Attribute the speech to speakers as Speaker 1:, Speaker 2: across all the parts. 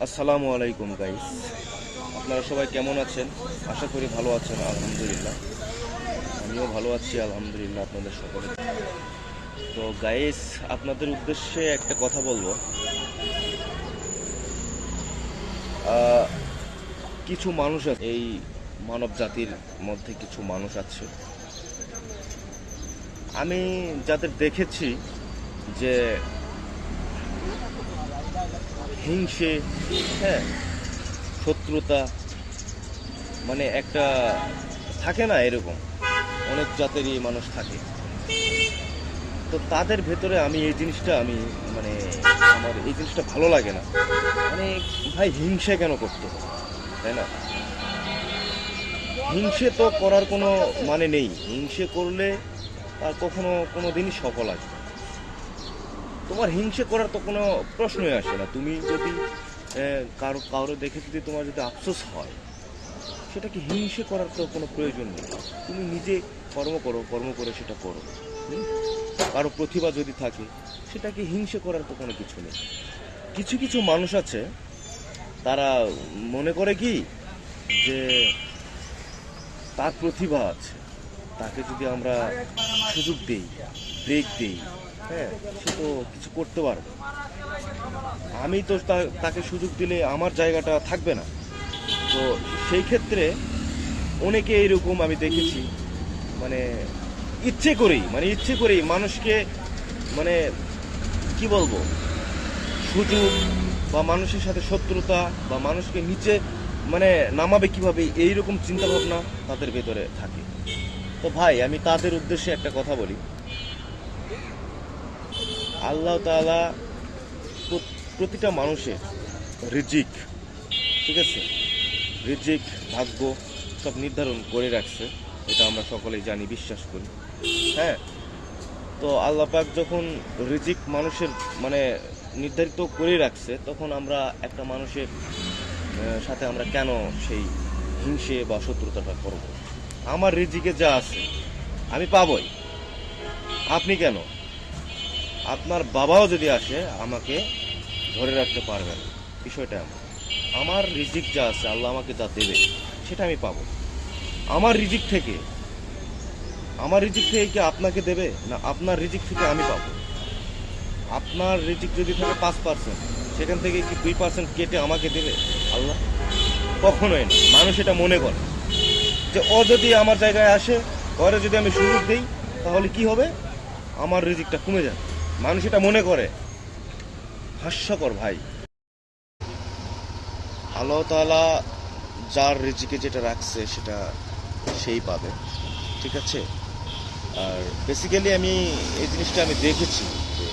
Speaker 1: আসসালামু আলাইকুম গাইস, আপনারা সবাই কেমন আছেন? আশা করি ভালো আছেন। আলহামদুলিল্লাহ, আমিও ভালো আছি আলহামদুলিল্লাহ। আপনাদের সকলে তো গাইস, আপনাদের উদ্দেশ্যে একটা কথা বলবো। আহ, কিছু মানুষ আছে, এই মানব জাতির মধ্যে কিছু মানুষ আছে, আমি যাদের দেখেছি যে হিংসে, হ্যাঁ, শত্রুতা, মানে একটা থাকে না, এরকম অনেক জাতেরই মানুষ থাকে। তো তাদের ভেতরে আমি এই জিনিসটা আমি মানে আমার এই জিনিসটা ভালো লাগে না। মানে ভাই, হিংসে কেন করতে হবে, তাই না? হিংসে তো করার কোনো মানে নেই। হিংসে করলে তার কখনো কোনো দিনই সফল আসবে না। তোমার হিংসে করার তো কোনো প্রশ্নই আসে না। তুমি যদি কারো দেখে যদি তোমার যদি আফসোস হয়, সেটাকে হিংসে করার তো কোনো প্রয়োজন নেই। তুমি নিজে কর্ম করো, কর্ম করে সেটা করো। হুম? কারো প্রতিভা যদি থাকে, সেটাকে হিংসে করার তো কোনো কিছু নেই। কিছু কিছু মানুষ আছে, তারা মনে করে কি যে তার প্রতিভা আছে, তাকে যদি আমরা সুযোগ দেই, ব্রেক দেই, হ্যাঁ, সে তো কিছু করতে পারবে। আমি তো তাকে সুযোগ দিলে আমার জায়গাটা থাকবে না। তো সেই ক্ষেত্রে অনেকে এইরকম আমি দেখেছি, মানে ইচ্ছে করেই মানুষকে, মানে কি বলবো, সুযোগ বা মানুষের সাথে শত্রুতা বা মানুষকে নিচে মানে নামাবে কিভাবে, এইরকম চিন্তা ভাবনা তাদের ভেতরে থাকে। তো ভাই, আমি তাদের উদ্দেশ্যে একটা কথা বলি। আল্লাহ তাআলা প্রতিটা মানুষের রিজিক, ঠিক আছে, রিজিক, ভাগ্য সব নির্ধারণ করে রাখছে। এটা আমরা সকলেই জানি, বিশ্বাস করি। হ্যাঁ, তো আল্লাহ পাক যখন রিজিক মানুষের মানে নির্ধারিত করে রাখছে, তখন আমরা একটা মানুষের সাথে আমরা কেন সেই হিংসে বা শত্রুতাটা করব? আমার রিজিকে যা আছে আমি পাবই, আপনি কেন? আপনার বাবাও যদি আসে, আমাকে ধরে রাখতে পারবেন। বিষয়টা এমন, আমার রিজিক যা আছে, আল্লাহ আমাকে যা দেবে সেটা আমি পাবো। আমার রিজিক থেকে আমার রিজিক থেকে কি আপনাকে দেবে, না আপনার রিজিক থেকে আমি পাবো? আপনার রিজিক যদি থাকে 5%, সেখান থেকে কি 2% কেটে আমাকে দেবে আল্লাহ? কখনোই না। মানুষ এটা মনে করে যে ও যদি আমার জায়গায় আসে, ওরে যদি আমি সুযোগ দিই, তাহলে কি হবে, আমার রিজিকটা কমে যাবে। মানুষ এটা মনে করে। হাস্যকর ভাই। আল্লাহ তাআলা যার রিজিকে যেটা রাখছে সেটা সেই পাবে, ঠিক আছে? আর বেসিক্যালি আমি এই জিনিসটা আমি দেখেছি যে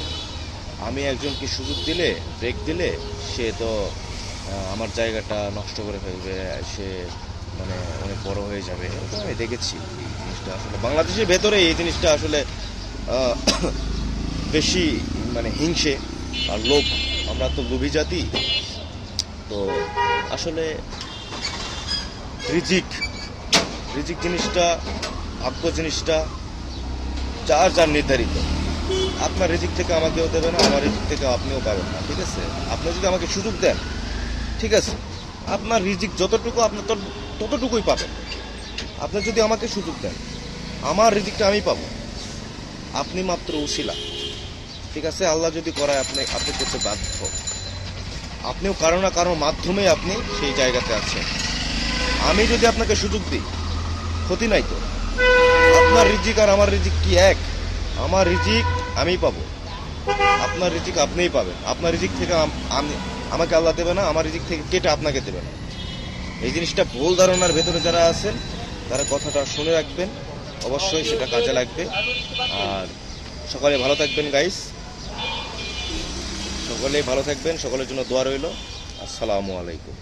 Speaker 1: আমি একজনকে সুযোগ দিলে, ব্রেক দিলে, সে তো আমার জায়গাটা নষ্ট করে ফেলবে, সে মানে অনেক বড় হয়ে যাবে। এটা আমি দেখেছি। এই জিনিসটা আসলে বাংলাদেশের ভেতরে এই জিনিসটা আসলে আহ, বেশি মানে হিংসে আর লোভ। আমরা তো লোভী জাতি। তো আসলে রিজিক রিজিক জিনিসটা, ভাগ্য জিনিসটা যার যার নির্ধারিত। আপনার রিজিক থেকে আমাকেও দেবে না, আমার রিজিক থেকে আপনিও পাবেন না, ঠিক আছে? আপনি যদি আমাকে সুযোগ দেন, ঠিক আছে, আপনার রিজিক যতটুকু, আপনি ততটুকুই পাবেন। আপনি যদি আমাকে সুযোগ দেন, আমার রিজিকটা আমি পাবো। আপনি মাত্র উসিলা, ঠিক আছে? আল্লাহ যদি করায়, আপনি করতে বাধ্য। আপনিও কারো না কারোর মাধ্যমে আপনি সেই জায়গাতে আছেন। আমি যদি আপনাকে সুযোগ দিই, ক্ষতি নাই তো। আপনার রিজিক আর আমার রিজিক কি এক? আমার রিজিক আমি পাবো, আপনার রিজিক আপনিই পাবেন। আপনার রিজিক থেকে আমাকে আল্লাহ দেবে না, আমার রিজিক থেকে কেটে আপনাকে দেবে না। এই জিনিসটা ভুল ধারণার ভেতরে যারা আছেন, তারা কথাটা শুনে রাখবেন, অবশ্যই সেটা কাজে লাগবে। আর সকলে ভালো থাকবেন গাইস, সকলেই ভালো থাকবেন, সকলের জন্য দোয়া রইল। আসসালামু আলাইকুম।